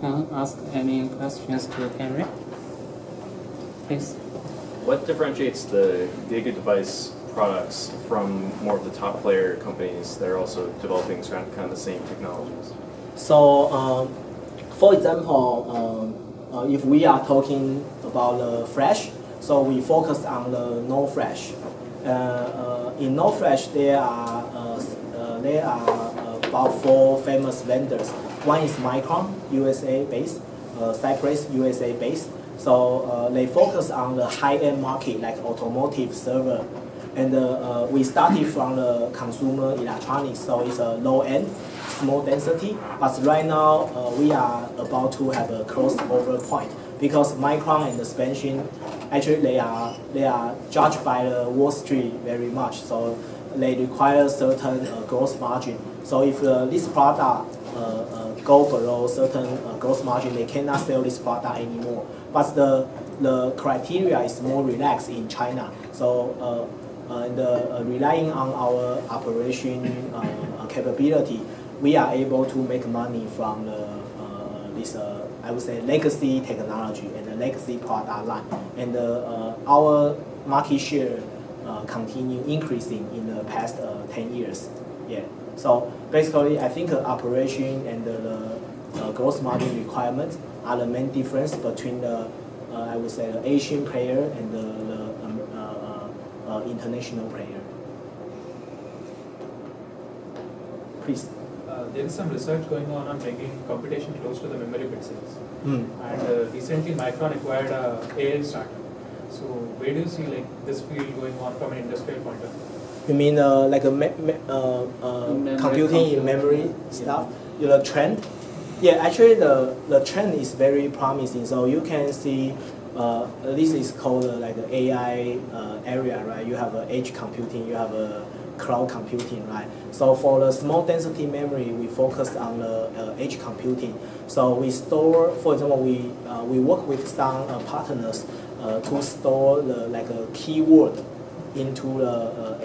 ask any questions to Henry? Please. What differentiates the Giga Device products from more of the top player companies that are also developing kind of the same technologies? So, for example, if we are talking about the flash, so we focus on the NOR flash. In NOR flash, there are about 4 famous vendors. One is Micron, USA based, Cypress, USA based. So they focus on the high-end market like automotive, server, and we started from the consumer electronics, so it's a low-end, small density. But right now we are about to have a crossover point because Micron and the Spansion, actually they are judged by the Wall Street very much. So they require certain gross margin. So if this product go below certain gross margin, they cannot sell this product anymore. But the criteria is more relaxed in China. So relying on our operation capability, we are able to make money from this I would say legacy technology and the legacy product line, and our market share continue increasing in the past 10 years. Yeah. So basically, I think operation and the gross margin requirements are the main difference between the I would say the Asian player and the international player. Please. There is some research going on making computation close to the memory bit cells. And recently Micron acquired a AI startup. So where do you see like this field going on from an industrial point of view? You mean like a computing in memory stuff? The trend? Yeah, actually the trend is very promising. So you can see this is called like the AI area, right? You have edge computing, you have cloud computing, right? So for the small density memory, we focus on the edge computing. So we store, for example, we work with some partners to store the like a keyword into the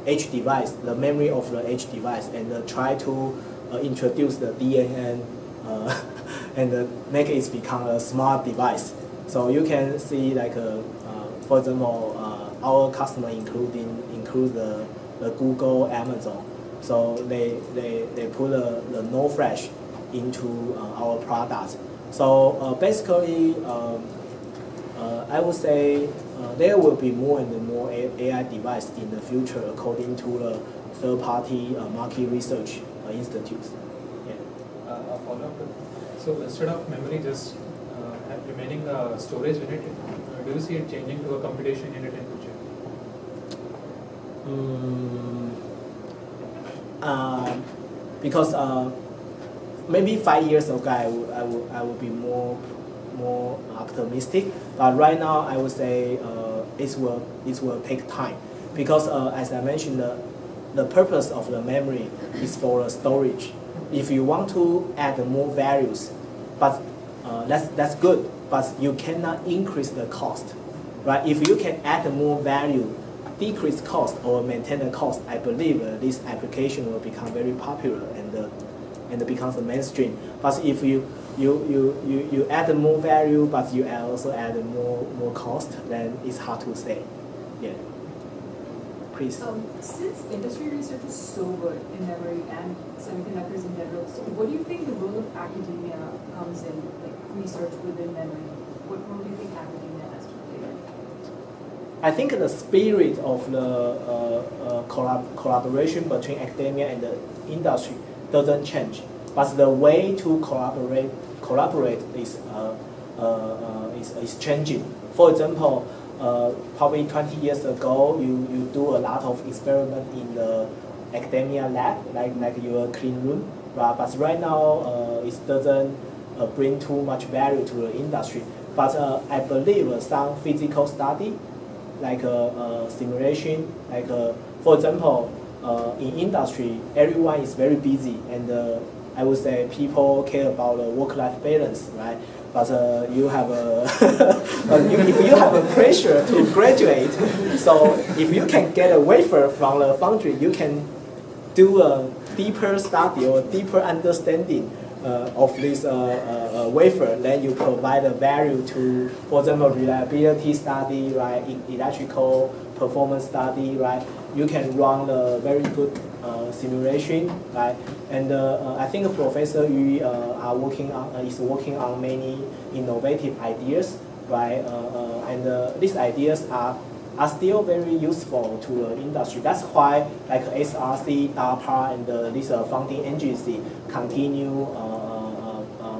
edge device, the memory of the edge device, and try to introduce the DNN and make it become a smart device. So you can see like for example, our customer include the Google, Amazon. So they put the NOR flash into our products. So basically, I would say there will be more and more AI devices in the future according to the third-party market research institutes. Yeah. A follow-up. So instead of memory just remaining a storage unit, do you see it changing to a computation unit in future? Because maybe 5 years ago I would be more optimistic, but right now I would say it will take time, because as I mentioned, the purpose of the memory is for storage. If you want to add more values, but that's good, but you cannot increase the cost, right? If you can add more value, decrease cost or maintain the cost, I believe this application will become very popular and becomes the mainstream. But if you add more value, but you also add more cost, then it's hard to say. Yeah. Please. Since industry research is so good in memory and semiconductors in general, so what do you think the role of academia comes in, like research within memory? What role do you think academia has to play? I think the spirit of the collaboration between academia and the industry doesn't change, but the way to collaborate is changing. For example, probably 20 years ago, you do a lot of experiment in the academia lab, like your clean room, but right now it doesn't bring too much value to the industry. But I believe some physical study, like simulation, like for example, in industry, everyone is very busy, and I would say people care about work-life balance, right? But you have if you have a pressure to graduate, so if you can get a wafer from the foundry, you can do a deeper study or deeper understanding of this wafer, then you provide a value to, for example, reliability study, right? Electrical performance study, right? You can run a very good simulation, right? And I think Professor Yu is working on many innovative ideas, right? And these ideas are still very useful to the industry. That's why like SRC, DARPA, and this funding agency continue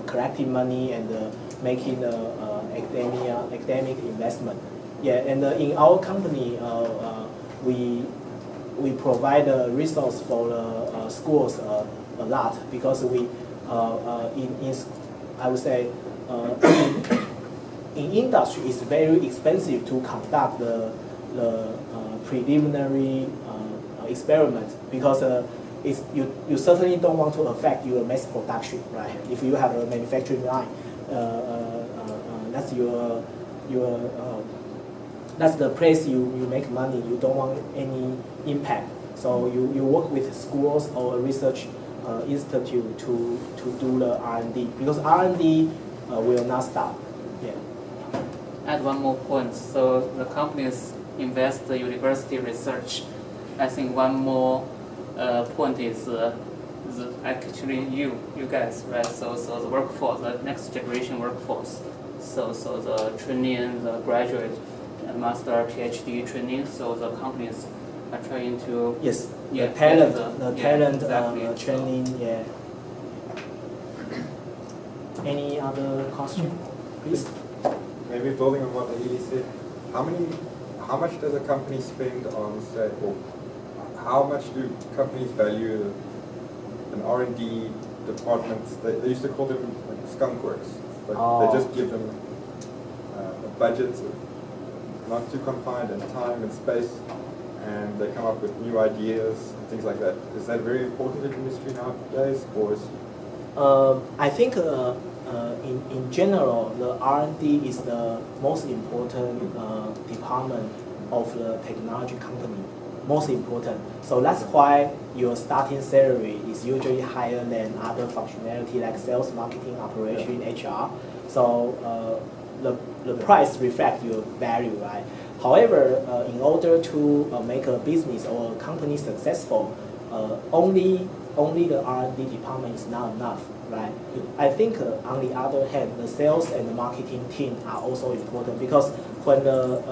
collecting money and making academic investment. Yeah, and in our company, we provide a resource for the schools a lot because we I would say in industry it's very expensive to conduct the preliminary experiment because you certainly don't want to affect your mass production, right? If you have a manufacturing line, that's that's the place you make money. You don't want any impact. So you work with schools or research institute to do the R&D because R&D will not stop. Yeah. Add one more point. So the companies invest the university research. I think one more point is actually you guys, right? So the workforce, the next generation workforce. So the training, the graduate, master, PhD training. So the companies are trying to Yes. Yeah, the talent, exactly. training. Yeah. Any other question, please? Maybe building on what Adili said, how much does a company spend on, say, or how much do companies value an R&D department? They used to call them like skunk works. Like They just give them a budget, not too confined in time and space, and they come up with new ideas and things like that. Is that very important in industry nowadays, or is? I think in general, the R&D is the most important department of the technology company. Most important. So that's why your starting salary is usually higher than other functionality like sales, marketing, operation, HR. So the price reflects your value, right? However, in order to make a business or a company successful, only the R&D department is not enough, right? I think on the other hand, the sales and the marketing team are also important because when the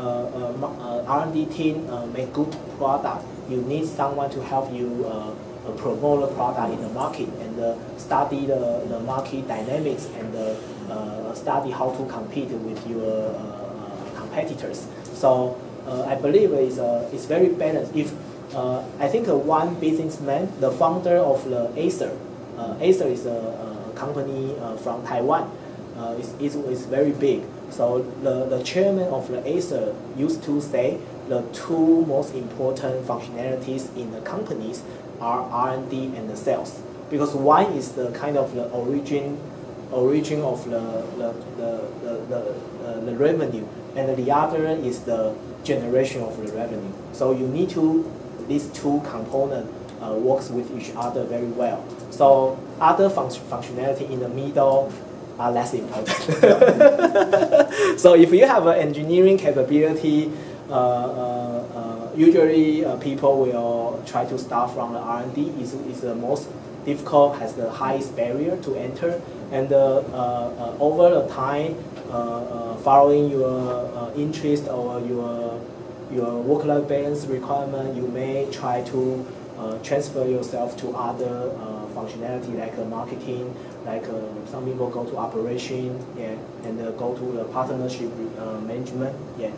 R&D team make good product, you need someone to help you promote the product in the market and study the market dynamics and study how to compete with your competitors. So I believe it's very balanced. If I think one businessman, the founder of the Acer, Acer is a company from Taiwan. It's very big. So the chairman of the Acer used to say the two most important functionalities in the companies are R&D and the sales, because one is the kind of the origin of the revenue, and the other is the generation of the revenue. So you need to these two components works with each other very well. So other functionality in the middle are less important. So if you have an engineering capability, usually people will try to start from the R&D. Is the most difficult, has the highest barrier to enter, and over the time, following your interest or your work-life balance requirement, you may try to transfer yourself to other functionality like marketing, like some people go to operation, yeah, and go to the partnership management, yeah.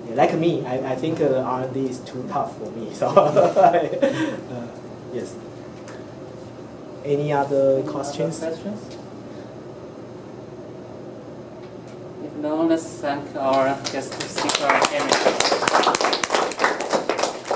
Yeah. Like me, I think the R&D is too tough for me, so yes. Any other questions? If no, let's thank our guest speaker, Henry.